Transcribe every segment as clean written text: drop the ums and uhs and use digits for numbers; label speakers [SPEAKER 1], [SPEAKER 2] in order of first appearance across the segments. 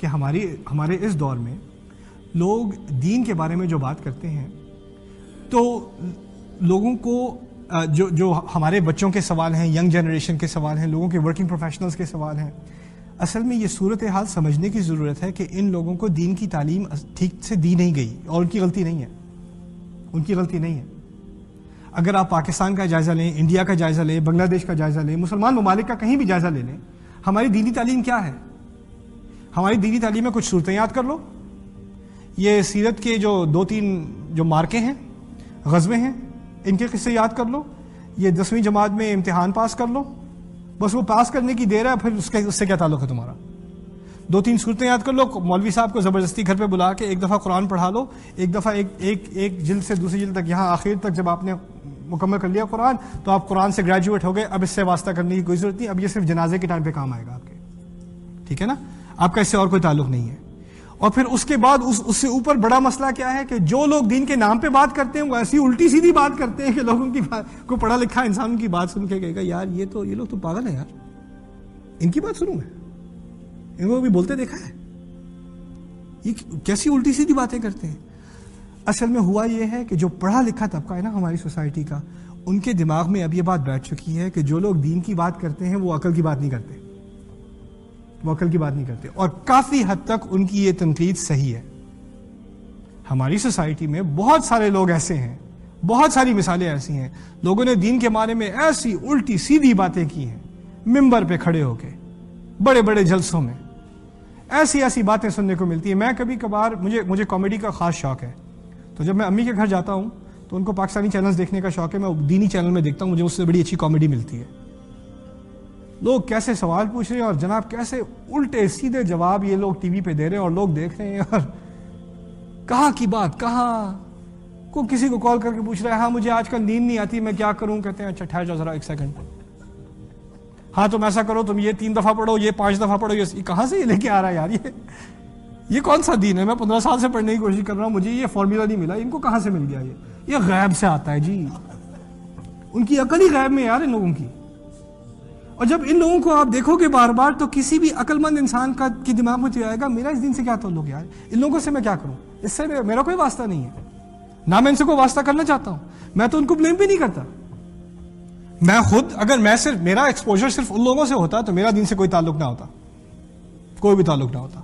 [SPEAKER 1] کہ ہمارے اس دور میں لوگ دین کے بارے میں جو بات کرتے ہیں تو لوگوں کو جو ہمارے بچوں کے سوال ہیں، ینگ جنریشن کے سوال ہیں، لوگوں کے ورکنگ پروفیشنلز کے سوال ہیں، اصل میں یہ صورتحال سمجھنے کی ضرورت ہے کہ ان لوگوں کو دین کی تعلیم ٹھیک سے دی نہیں گئی، اور ان کی غلطی نہیں ہے. اگر آپ پاکستان کا جائزہ لیں، انڈیا کا جائزہ لیں، بنگلہ دیش کا جائزہ لیں، مسلمان ممالک کا کہیں بھی جائزہ لے لیں، ہماری دینی تعلیم کیا ہے؟ ہماری دینی تعلیم میں کچھ صورتیں یاد کر لو، یہ سیرت کے جو 2-3 جو مارکے ہیں، غزوے ہیں، ان کے قصے یاد کر لو، یہ 10ویں جماعت میں امتحان پاس کر لو، بس وہ پاس کرنے کی دیر ہے، پھر اس سے کیا تعلق ہے تمہارا؟ 2-3 صورتیں یاد کر لو، مولوی صاحب کو زبردستی گھر پہ بلا کے ایک دفعہ قرآن پڑھا لو، ایک دفعہ ایک جلد سے دوسری جلد تک، یہاں آخر تک جب آپ نے مکمل کر لیا قرآن تو آپ قرآن سے گریجویٹ ہو گئے، اب اس سے واسطہ کرنے کی کوئی ضرورت نہیں، اب یہ صرف جنازے کے ٹائم پہ کام آئے گا آپ کے، ٹھیک ہے نا؟ آپ کا اس سے اور کوئی تعلق نہیں ہے. اور پھر اس کے بعد اس سے اوپر بڑا مسئلہ کیا ہے کہ جو لوگ دین کے نام پہ بات کرتے ہیں وہ ایسی الٹی سیدھی بات کرتے ہیں کہ لوگوں کی کو پڑھا لکھا انسان کی بات سن کے کہے گا یار یہ لوگ تو پاگل ہیں یار، ان کی بات سنوں میں، ان کو بھی بولتے دیکھا ہے، یہ کیسی الٹی سیدھی باتیں کرتے ہیں. اصل میں ہوا یہ ہے کہ جو پڑھا لکھا طبقہ ہے نا ہماری سوسائٹی کا، ان کے دماغ میں اب یہ بات بیٹھ چکی ہے کہ جو لوگ دین کی بات کرتے ہیں وہ عقل کی بات نہیں کرتے، اور کافی حد تک ان کی یہ تنقید صحیح ہے. ہماری سوسائٹی میں بہت سارے لوگ ایسے ہیں، بہت ساری مثالیں ایسی ہیں، لوگوں نے دین کے بارے میں ایسی الٹی سیدھی باتیں کی ہیں، ممبر پہ کھڑے ہو کے بڑے بڑے جلسوں میں ایسی باتیں سننے کو ملتی ہیں. میں کبھی کبھار مجھے کامیڈی کا خاص شوق ہے، تو جب میں امی کے گھر جاتا ہوں تو ان کو پاکستانی چینلز دیکھنے کا شوق ہے، میں دینی چینل میں دیکھتا ہوں، مجھے اس سے بڑی اچھی کامیڈی ملتی ہے. لوگ کیسے سوال پوچھ رہے ہیں اور جناب کیسے الٹے سیدھے جواب یہ لوگ ٹی وی پہ دے رہے ہیں اور لوگ دیکھ رہے ہیں، اور کہاں کی بات کہاں. کو کسی کو کال کر کے پوچھ رہا ہے ہاں مجھے آج کل نیند نہیں آتی میں کیا کروں، کہتے ہیں اچھا ٹھہر جاؤ ذرا ایک سیکنڈ، ہاں تم ایسا کرو تم یہ 3 دفعہ پڑھو، یہ 5 دفعہ پڑھو. یہ کہاں سے یہ لے کے آ رہا ہے یار، یہ کون سا دین ہے؟ میں 15 سال سے پڑھنے کی کوشش کر رہا ہوں، مجھے یہ فارمولا نہیں ملا، ان کو کہاں سے مل گیا؟ یہ غیب سے آتا ہے جی، ان کی عقل ہی غیب میں یار ان لوگوں کی. اور جب ان لوگوں کو آپ دیکھو گے بار بار تو کسی بھی عقل مند انسان کے دماغ میں تو آئے گا میرا اس دین سے کیا تعلق یار، ان لوگوں سے میں کیا کروں، اس سے میرا کوئی واسطہ نہیں ہے، نہ میں ان سے کوئی واسطہ کرنا چاہتا ہوں، میں تو ان کو بلیم بھی نہیں کرتا. میں خود اگر میرا ایکسپوجر صرف ان لوگوں سے ہوتا تو میرا دین سے کوئی تعلق نہ ہوتا، کوئی بھی تعلق نہ ہوتا.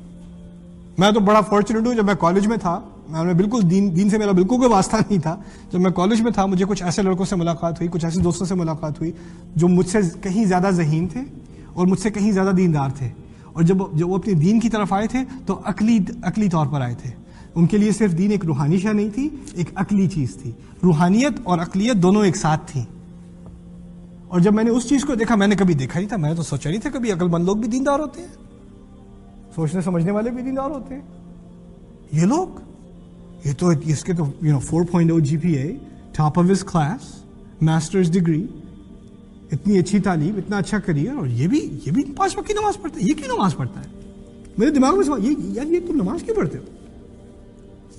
[SPEAKER 1] میں تو بڑا فارچونیٹ ہوں، جب میں کالج میں تھا میں بالکل دین سے میرا بالکل کوئی واسطہ نہیں تھا. جب میں کالج میں تھا مجھے کچھ ایسے لڑکوں سے ملاقات ہوئی، کچھ ایسے دوستوں سے ملاقات ہوئی جو مجھ سے کہیں زیادہ ذہین تھے اور مجھ سے کہیں زیادہ دیندار تھے، اور جب وہ اپنے دین کی طرف آئے تھے تو عقلی طور پر آئے تھے. ان کے لیے صرف دین ایک روحانی شے نہیں تھی، ایک عقلی چیز تھی. روحانیت اور عقلیت دونوں ایک ساتھ تھیں. اور جب میں نے اس چیز کو دیکھا، میں نے کبھی دیکھا نہیں تھا، میں نے تو سوچا نہیں تھا کبھی عقل مند لوگ بھی دیندار ہوتے ہیں، سوچنے سمجھنے والے بھی دیندار ہوتے ہیں. یہ لوگ اس کے تو 4.0 GPA، top of his class, masters degree, اتنی اچھی تعلیم، اتنا اچھا کریئر، اور یہ بھی 5 وقت کی نماز پڑھتا ہے. یہ کیوں نماز پڑھتا ہے؟ میرے دماغ میں سوال یار یہ تم نماز کیوں پڑھتے ہو؟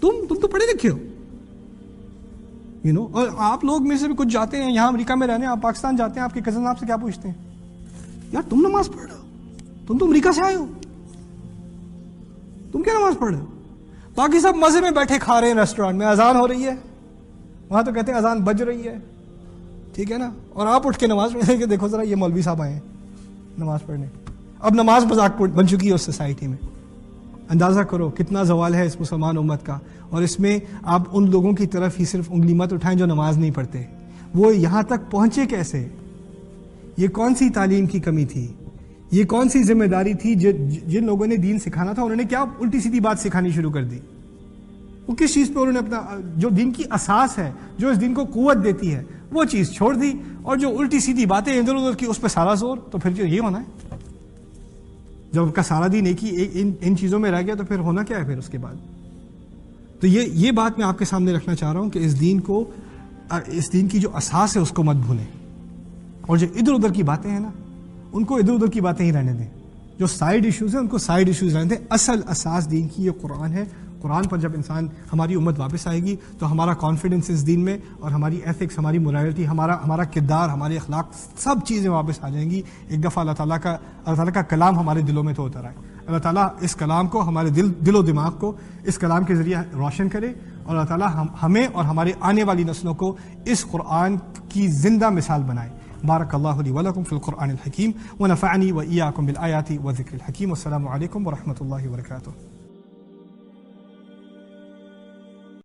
[SPEAKER 1] تم تو پڑھے لکھے ہو، اور آپ لوگ میں سے بھی کچھ جاتے ہیں یہاں امریکہ میں رہنے، آپ پاکستان جاتے ہیں، آپ کے کزن آپ سے کیا پوچھتے ہیں؟ یار تم نماز پڑھ رہے ہو، تم تو امریکہ سے آئے ہو، تم کیا نماز پڑھ رہے ہو؟ باقی سب مزے میں بیٹھے کھا رہے ہیں ریسٹورینٹ میں، اذان ہو رہی ہے، وہاں تو کہتے ہیں اذان بج رہی ہے، ٹھیک ہے نا، اور آپ اٹھ کے نماز پڑھنے کے دیکھو ذرا یہ مولوی صاحب آئے ہیں نماز پڑھنے. اب نماز مذاق بن چکی ہے اس سوسائٹی میں. اندازہ کرو کتنا زوال ہے اس مسلمان امت کا. اور اس میں آپ ان لوگوں کی طرف ہی صرف انگلی مت اٹھائیں جو نماز نہیں پڑھتے. وہ یہاں تک پہنچے کیسے؟ یہ کون سی تعلیم کی کمی تھی؟ یہ کون سی ذمہ داری تھی جن لوگوں نے دین سکھانا تھا انہوں نے کیا الٹی سیدھی بات سکھانی شروع کر دی؟ وہ کس چیز پہ انہوں نے اپنا جو دین کی اساس ہے، جو اس دین کو قوت دیتی ہے، وہ چیز چھوڑ دی، اور جو الٹی سیدھی باتیں ادھر ادھر کی اس پہ سارا زور. تو پھر یہ ہونا ہے جب ان کا سارا دین ایک ہی ان چیزوں میں رہ گیا تو پھر ہونا کیا ہے پھر اس کے بعد؟ تو یہ بات میں آپ کے سامنے رکھنا چاہ رہا ہوں کہ اس دین کی جو اساس ہے اس کو مت بھولیں، اور جو ادھر ادھر کی باتیں ہیں نا ان کو ادھر ادھر کی باتیں ہی رہنے دیں. جو سائیڈ ایشوز ہیں ان کو سائیڈ ایشوز رہنے دیں. اصل اساس دین کی یہ قرآن ہے. قرآن پر جب ہماری امت واپس آئے گی تو ہمارا کانفیڈنس اس دین میں اور ہماری ایتھکس، ہماری مورالٹی، ہمارا کردار، ہمارے اخلاق، سب چیزیں واپس آ جائیں گی. ایک دفعہ اللہ تعالیٰ کا کلام ہمارے دلوں میں تو اتر آئے. اللہ تعالیٰ اس کلام کو ہمارے دل و دماغ کو اس کلام کے ذریعے روشن کرے، اور اللہ تعالیٰ ہمیں اور ہمارے آنے والی نسلوں کو اس قرآن کی زندہ مثال بنائے۔ بارک اللہ لی ولکم فی القرآن الحکیم ونفعنی وإیاکم بالآیات والذکر الحکیم۔ والسلام علیکم ورحمۃ اللہ وبرکاتہ۔